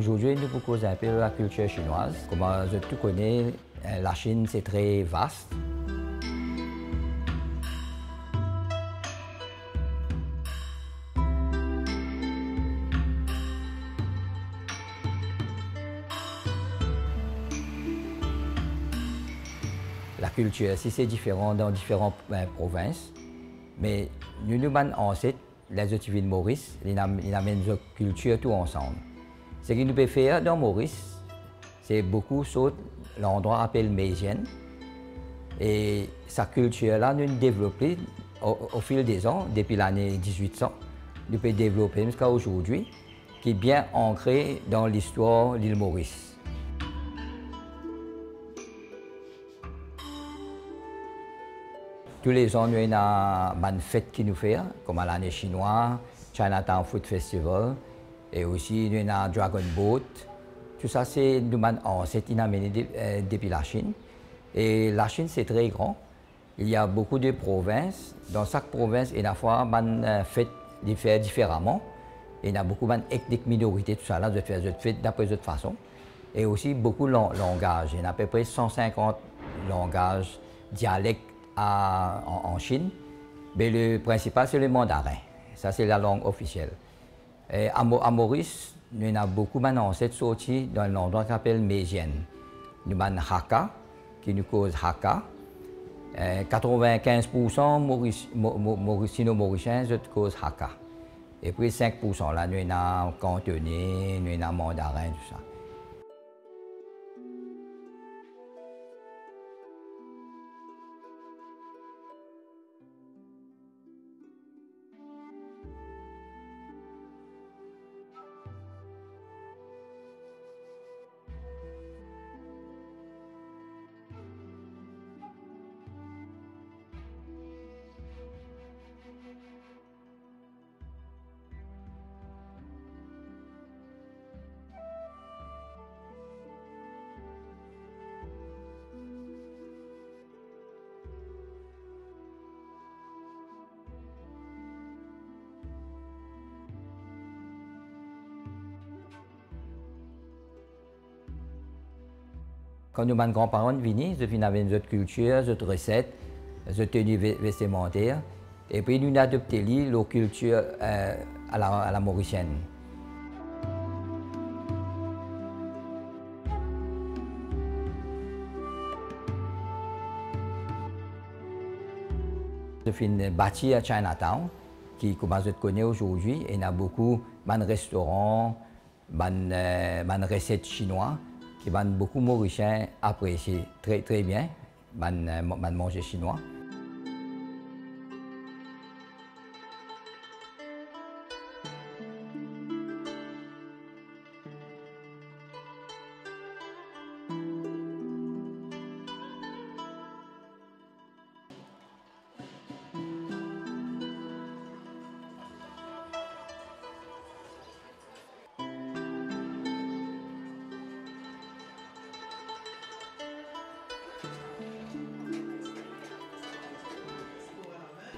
Aujourd'hui, nous pouvons causer un peu de la culture chinoise. Comme tu connais, la Chine, c'est très vaste. La culture, si c'est différent dans différentes provinces, mais nous avons ancêtres, les autres villes de Maurice, ils amènent leur culture tout ensemble. Ce que nous pouvons faire dans Maurice, c'est beaucoup sur l'endroit appelé Mézienne. Et sa culture-là, nous l'avons développée au fil des ans, depuis l'année 1800. Nous pouvons développer jusqu'à aujourd'hui, qui est bien ancré dans l'histoire de l'île Maurice. Tous les ans, nous avons une fête qui nous fait, comme à l'année chinoise, Chinatown Food Festival, et aussi nous avons Dragon Boat. Tout ça, c'est nous ancêtres depuis la Chine. Et la Chine, c'est très grand. Il y a beaucoup de provinces. Dans chaque province, il y a une fête différemment. Il y a beaucoup d'ethniques minorités, tout ça, là, de faire des fêtes d'après d'autres façons. Et aussi beaucoup de langages. Il y a à peu près 150 langages, dialectes en Chine. Mais le principal, c'est le mandarin. Ça, c'est la langue officielle. Et à Maurice, nous avons beaucoup d'ancêtres sortis dans l'endroit qu'on appelle Mézienne. Nous avons Hakka, qui nous cause Hakka. 95% Mauricino-Mauriciens causent Hakka. Et puis 5%, là, nous avons cantonais, nous avons mandarin, tout ça. Quand nos grands-parents venaient, ils avaient notre culture, notre recette, notre tenue vestimentaire. Et puis nous avons adopté leur culture à la mauricienne. Je fais une bâtie à Chinatown, qui, comme je connais aujourd'hui, il y a beaucoup de restaurants, de recettes chinoises. Qui vont beaucoup mauriciens apprécier très bien, manger chinois.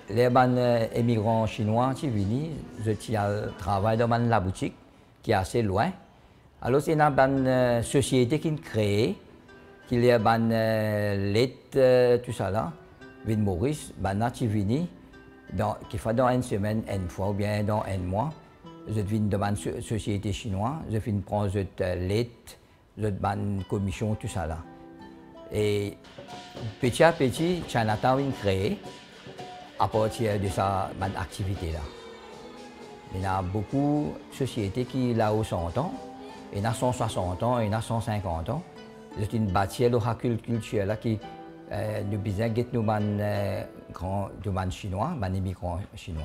Les émigrants chinois qui viennent, je travaille dans la boutique qui est assez loin. Alors, c'est une société qui est créée, qui est l'aide, tout ça là, Ville Maurice, qui viennent, qui fait dans une semaine, une fois ou bien dans un mois. Je viens dans une société chinoise, je viens prendre l'aide, je une commission, tout ça là. Et petit à petit, Chinatown est créé. À partir de cette activité-là. Il y a beaucoup de sociétés qui ont 100 ans, il y a 160 ans, il y a 150 ans. C'est une bâtisse de la culture qui nous besoin de nous grands chinois, des immigrants chinois.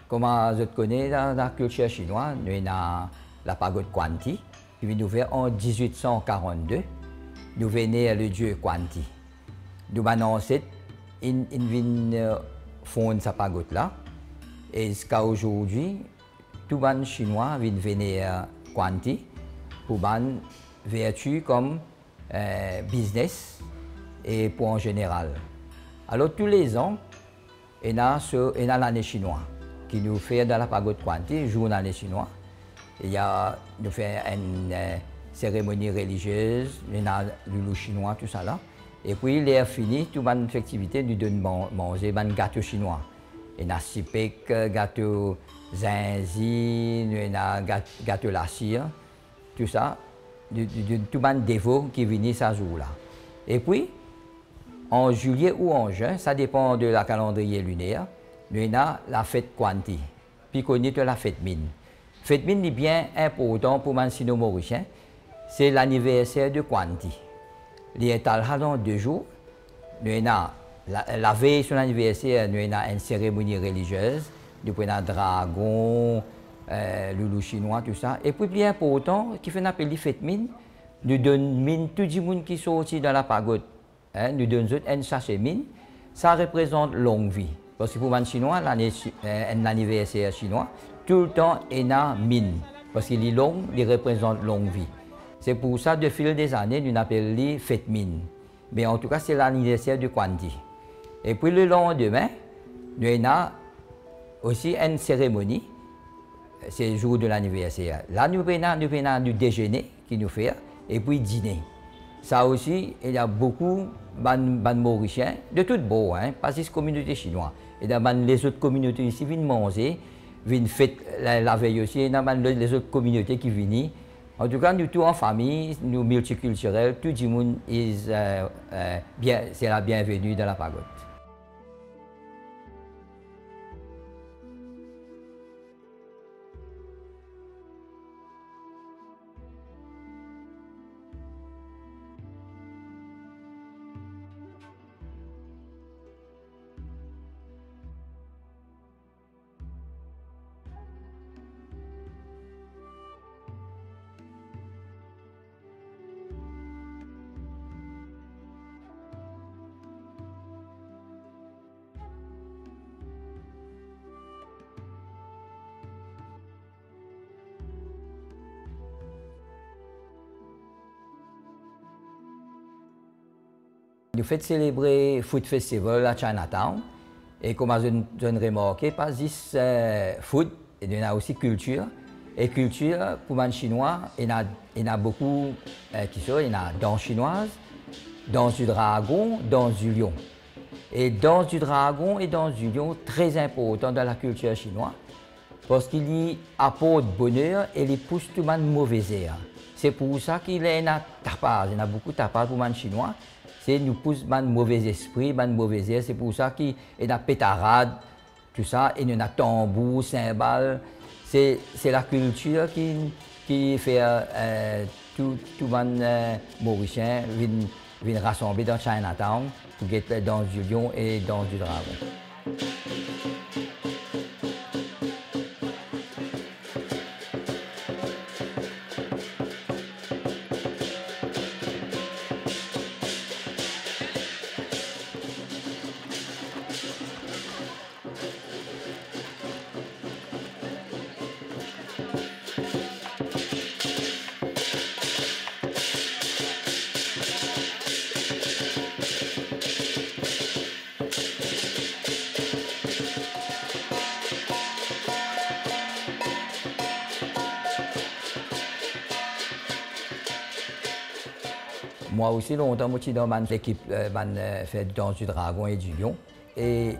Comme je connais dans la culture chinoise, nous avons la pagode Quanti, qui est ouverte en 1842. Nous venons le dieu Quanti. Nous avons ancêtres, ils viennent font sa pagode là. Et jusqu'à aujourd'hui, tous les Chinois viennent venir Quanti pour ban vertu comme business et pour en général. Alors tous les ans, il y a l'année chinoise qui nous fait dans la pagode Quanti, jour l'année chinoise. Nous faisons une cérémonie religieuse, il y a le chinois, tout ça là. Et puis, il est fini, toute bonne activité, nous donnons manger un gâteau chinois. Il y a sipek, gâteau zinzi, il y a gâteau la cire, tout ça, tout bon dévot qui vient ce jour-là. Et puis, en juillet ou en juin, ça dépend de la calendrier lunaire, il y a la fête Quanti, puis qu'on dit la fête mine. Fête mine est bien important pour les Sino-Mauriciens, c'est l'anniversaire de Quanti. Il y a dans 2 jours, nous avons la veille sur l'anniversaire, nous avons une cérémonie religieuse, nous avons un dragon, loulou chinois, tout ça. Et puis, bien important, qui fait appel fête mine, nous donnons mine tout le monde qui sortit dans la pagode. Nous donnons un sachet mine, ça représente longue vie. Parce que pour les Chinois, l'anniversaire chinois, tout le temps, il y a mine. Parce qu'il est long, il représente longue vie. C'est pour ça, de fil des années, nous appelons fête mine. Mais en tout cas, c'est l'anniversaire de Quanti. Et puis le lendemain, nous avons aussi une cérémonie, c'est le jour de l'anniversaire. Là, nous avons du déjeuner qui nous fait, et puis dîner. Ça aussi, il y a beaucoup de Mauriciens, de tout beau, pas juste la communauté chinoise. Et les autres communautés ici viennent manger, viennent fêter la veille aussi, et il y a les autres communautés qui viennent. En tout cas, nous tous en famille, nous multiculturels, tout le monde c'est la bienvenue dans la pagode. Nous faisons célébrer le Food Festival à Chinatown. Et comme je l'ai remarqué, pas juste food, il y a aussi culture. Et culture, pour les Chinois, il y a beaucoup qui sont, il y a danse chinoise, danse du dragon, danse du lion. Et danse du dragon et danse du lion, très important dans la culture chinoise, parce qu'il apporte bonheur et il pousse tout le monde mauvais air. C'est pour ça qu'il y a tapage, il y a beaucoup de tapage pour les Chinois. C'est nous pousse un mauvais esprit, un mauvais air. C'est pour ça qu'il y a pétarade, tout ça, et il y a tambour, cymbales. C'est la culture qui fait tout le monde mauricien vient rassembler dans Chinatown pour get dans du lion et dans du dragon. Moi aussi, longtemps, je suis dans l'équipe fait danse du dragon et du lion. Et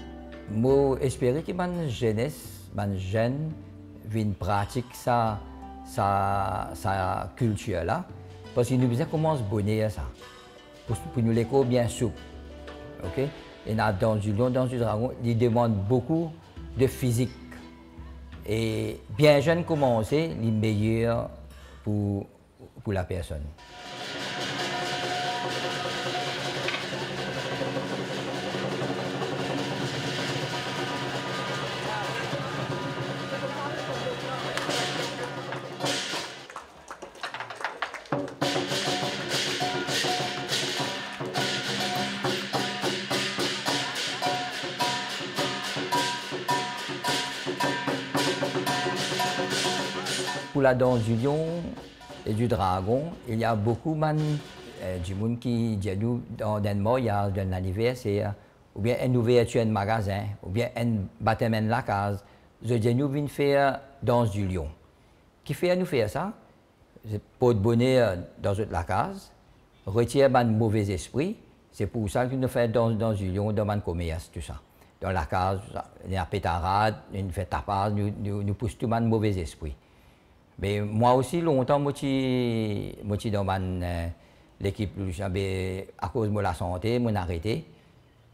j'espère que ma jeunesse, ma jeune, viennent pratiquer sa culture là. Parce que nous besoin commencer à bonner ça. Pour nous l'école bien souple. Okay? Et dans du lion, dans du dragon, ils demandent beaucoup de physique. Et bien jeune commencer, les meilleurs pour la personne. pour la danse du lion et du dragon, il y a beaucoup du monde qui dit nous dans Denmark, il y a un anniversaire, ou bien une ouverture de magasin, ou bien un baptême de la case. Je dis nous venons faire danse du lion. Qui fait nous faire ça? Pour de bonheur dans la case, retirer un mauvais esprit. C'est pour ça que nous faisons danse du lion dans le commerce, tout ça. Dans la case, il y a pétarade, nous faisons tapas, nous poussons tout le mauvais esprit. Mais moi aussi, longtemps, moi, je suis dans l'équipe, à cause de la santé, je arrêté.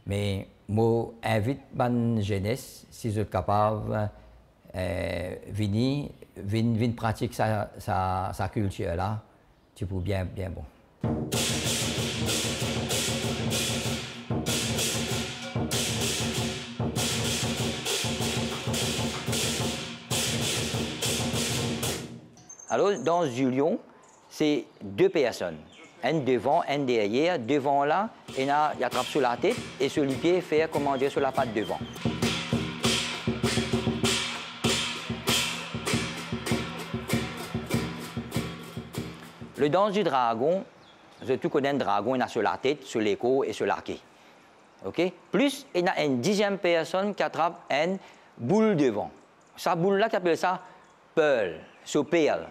Mais moi, j'invite la jeunesse, si vous êtes capable, venir pratiquer sa culture-là, c'est pour bien bon. Alors, dans du lion, c'est deux personnes. Un devant, un derrière. Devant là, il attrape sur la tête et sur les pieds, faire, comment dire, sur la patte devant. Le danse du dragon, tu connais un dragon, il a sur la tête, sur l'écho et sur la queue. Okay? Plus, il y a une 10e personne qui attrape une boule devant. Sa boule-là, qui appelle ça pearl, so perle.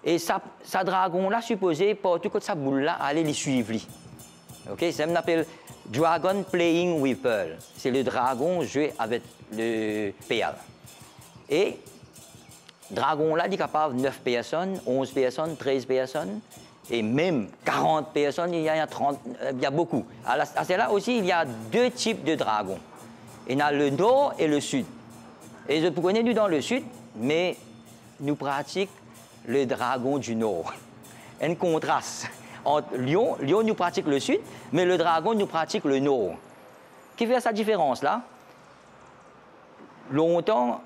Et sa dragon-là, supposé, partout que sa boule-là, aller les suivre. Okay? C'est ce qu'on appelle Dragon Playing with Pearl. C'est le dragon jouer avec le perle. Et le dragon-là, il est capable de 9 personnes, 11 personnes, 13 personnes, et même 40 personnes, il y a beaucoup. À celle-là aussi, il y a deux types de dragons. Il y a le nord et le sud. Et je connais nous dans le sud, mais nous pratiquons le dragon du nord. Un contraste entre Lion, nous pratique le sud, mais le dragon nous pratique le nord. Qui fait cette différence-là? Longtemps,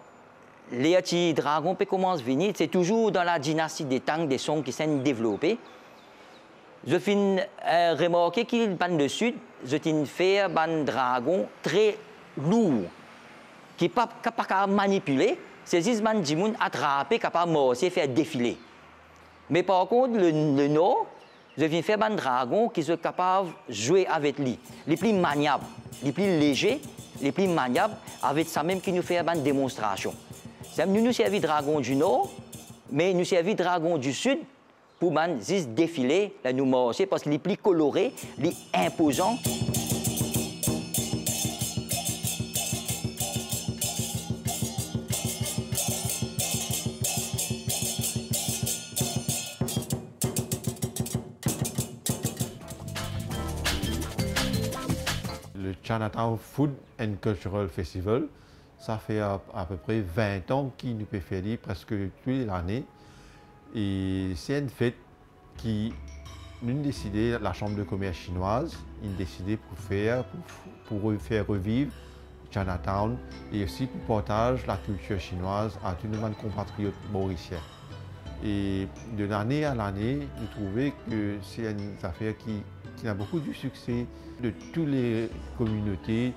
les petits dragons commencent à venir, c'est toujours dans la dynastie des Tang, des Song qui s'est développée. Je finis remarquer qu'il ban le sud, je fais un dragon très lourd, qui n'est pas capable de manipuler. C'est juste un djimoun attrapé, capable de morcer, faire défiler. Mais par contre, le nord, je viens faire un dragon qui est capable de jouer avec lui. Les plus maniables, les plus légers, les plus maniables, avec ça même qui nous fait une démonstration. Nous servons dragon du nord, mais nous servons dragon du sud pour juste défiler, nous morcer, parce qu'il est plus coloré, il est imposant. Le Chinatown Food and Cultural Festival, ça fait à peu près 20 ans qu'il nous peut faire presque toute l'année. Et c'est une fête qui nous a décidé, la Chambre de commerce chinoise, a décidé pour faire revivre Chinatown et aussi pour partager la culture chinoise à tous nos compatriotes mauriciens. Et de l'année à l'année, nous trouvons que c'est une affaire qui a beaucoup de succès de toutes les communautés.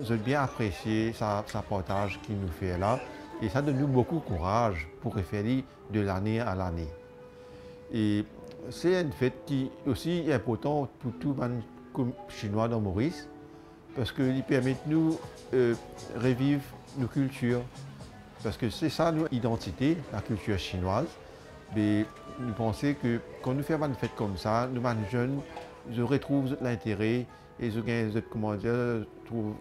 J'ai bien apprécié sa partage qu'il nous fait là. Et ça donne nous beaucoup de courage pour faire de l'année à l'année. Et c'est une fête qui est aussi importante pour tous les Chinois dans Maurice, parce qu'il permet de nous revivre nos cultures. Parce que c'est ça notre identité, la culture chinoise. Mais nous pensons que quand nous faisons une fête comme ça, nous, les jeunes, ils retrouvent l'intérêt et ils trouvent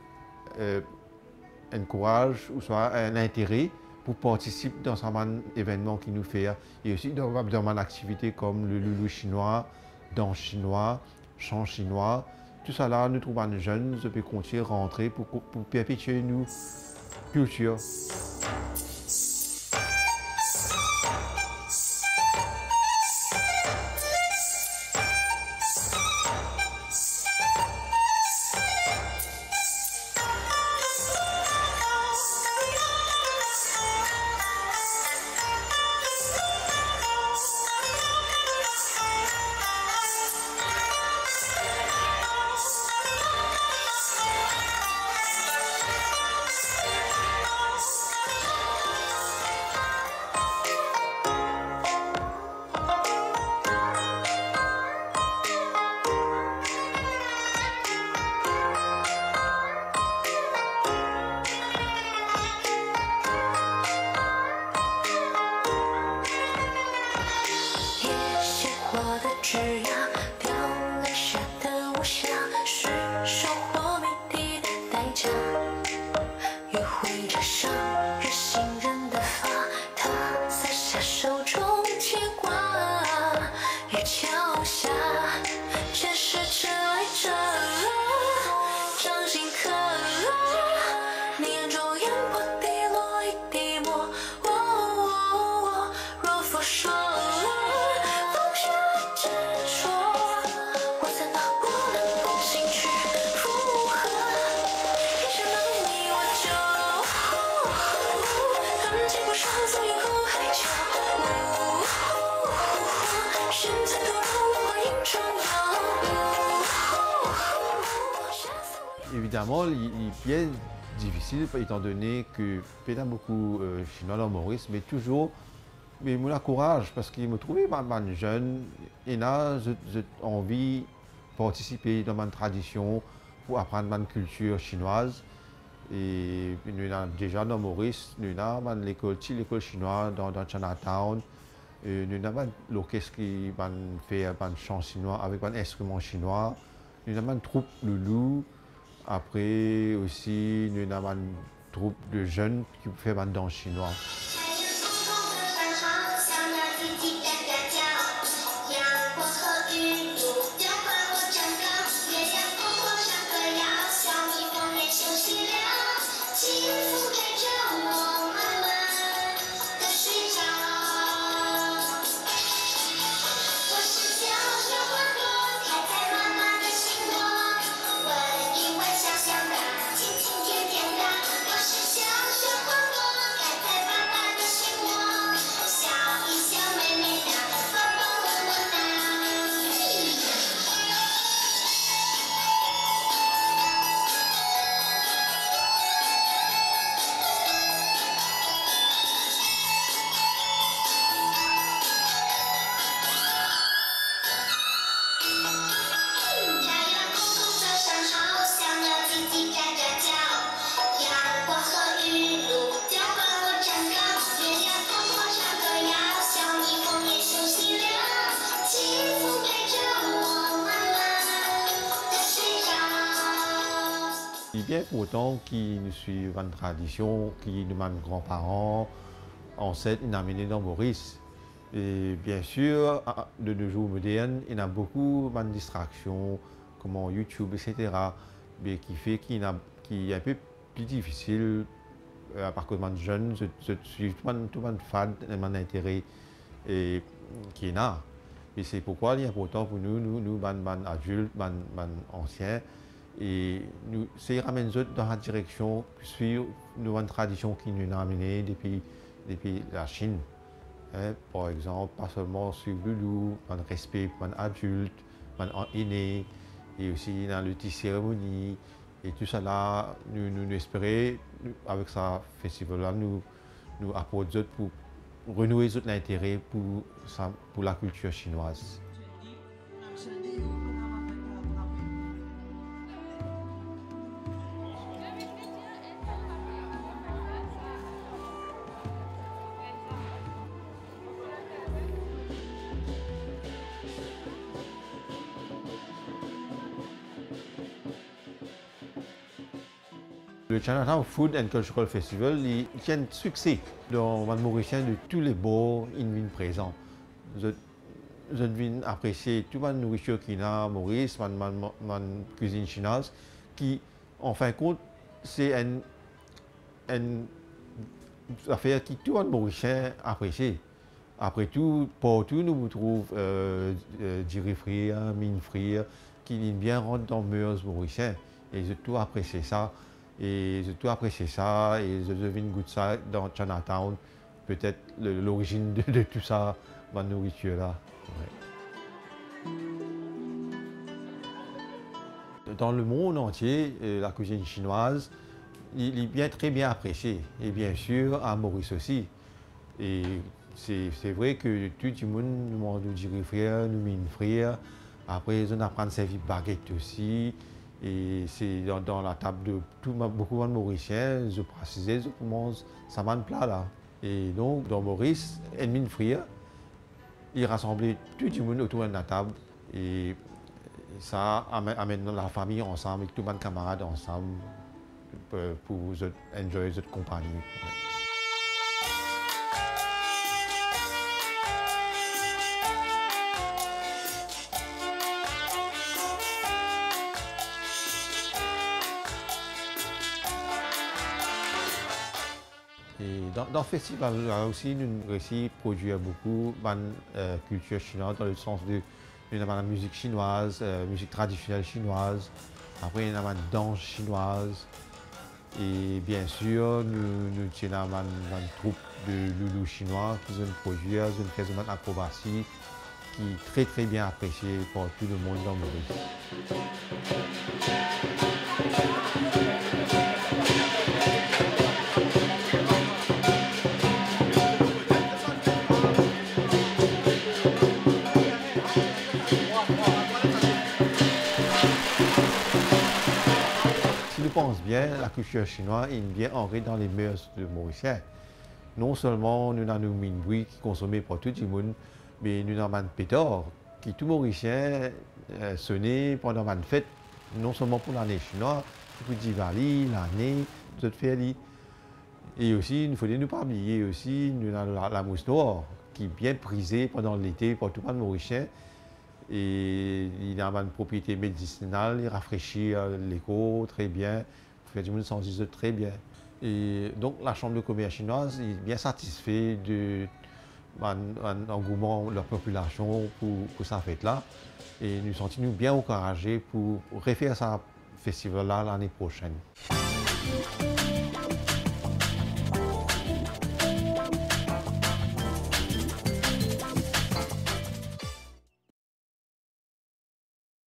un courage ou soit un intérêt pour participer dans un événement qui nous fait. Et aussi dans une activité comme le loulou chinois, danse chinois, chant chinois. Tout ça là, nous trouvons les jeunes, ils peuvent continuer à rentrer pour perpétuer nos cultures. évidemment, il est bien difficile étant donné que il y a beaucoup de Chinois dans Maurice, mais toujours, mais moi, courage parce qu'il me trouvait jeune et là, j'ai envie de participer dans ma tradition pour apprendre ma culture chinoise. Et nous avons déjà dans Maurice, nous avons l'école chinoise dans Chinatown. Nous avons l'orchestre qui fait un chant chinois avec un instrument chinois. Nous avons une troupe loulou. Après aussi, nous avons une troupe de jeunes qui fait un danse chinois. Bien pourtant qui nous suivent une tradition, qui nous mène grands-parents, ancêtres, nous amené dans Maurice. Et bien sûr, de nos jours modernes, il y a beaucoup de distractions, comme YouTube, etc., mais qui fait qu'il est un peu plus difficile, à part que les jeunes, de suivre tout le monde fan, mon intérêt et qui est là. Et c'est pourquoi il est important pour nous adultes, anciens, et nous, c'est ramène dans la direction, suivre une tradition qui nous a amené depuis la Chine. Par exemple, pas seulement suivre le loup, le respect pour les adultes, les aînés, et aussi dans les petites cérémonies. Et tout ça là, nous espérons, avec ce festival-là, nous apporter pour renouer l'intérêt pour la culture chinoise. Le Chinatown Food and Cultural Festival il tient un succès dans le Mauricien de tous les bords présents. Je viens apprécier toute la nourriture qu'il y a à Maurice, ma cuisine chinoise, qui, en fin de compte, c'est une affaire qui tout le Mauricien apprécie. Après tout, partout nous trouvons diri frire, mine frire, qui bien rentre dans les mœurs mauriciens. Et j'ai tout apprécié ça. Et j'ai tout apprécié ça. Et je devine goûter ça dans Chinatown. Peut-être l'origine de tout ça, ma nourriture là. Ouais. Dans le monde entier, la cuisine chinoise, il est très bien apprécié. Et bien sûr, à Maurice aussi. Et c'est vrai que tout le monde nous mange du riz frire, nous mine frire. Après, on apprend à servir baguette aussi. Et c'est dans la table de beaucoup de Mauriciens, je précisais, je commence ça m'a plat là. Et donc, dans Maurice, une mine frire, il rassemblait tout le monde autour de la table. Et ça amène la famille ensemble, avec tous les camarades ensemble, pour enjoyer cette compagnie. Et dans le festival, là aussi, nous réussissons à produire beaucoup de culture chinoise, dans le sens de la musique chinoise, musique traditionnelle chinoise, après il y a la danse chinoise, et bien sûr, nous avons une troupe de loulous chinois qui ont produit une acrobatie qui est très bien appréciée par tout le monde dans le Maurice. pense bien, la culture chinoise est bien ancrée dans les mœurs de Mauriciens. Non seulement nous avons une bruit qui est consommée par tout le monde, mais nous avons un pétard qui tout Mauricien sonné pendant une fête, non seulement pour l'année chinoise, pour Diwali, l'année, toute fête. Et aussi, il ne faut nous pas oublier aussi, nous avons la mousse noire qui est bien prisée pendant l'été par tout le monde Mauricien. Et il a une propriété médicinale, il rafraîchit l'écho très bien, fait du monde sentir très bien. Et donc la Chambre de commerce chinoise est bien satisfaite de l'engouement de la population pour cette fête-là. Et nous sentons bien encouragés pour refaire ce festival-là l'année prochaine.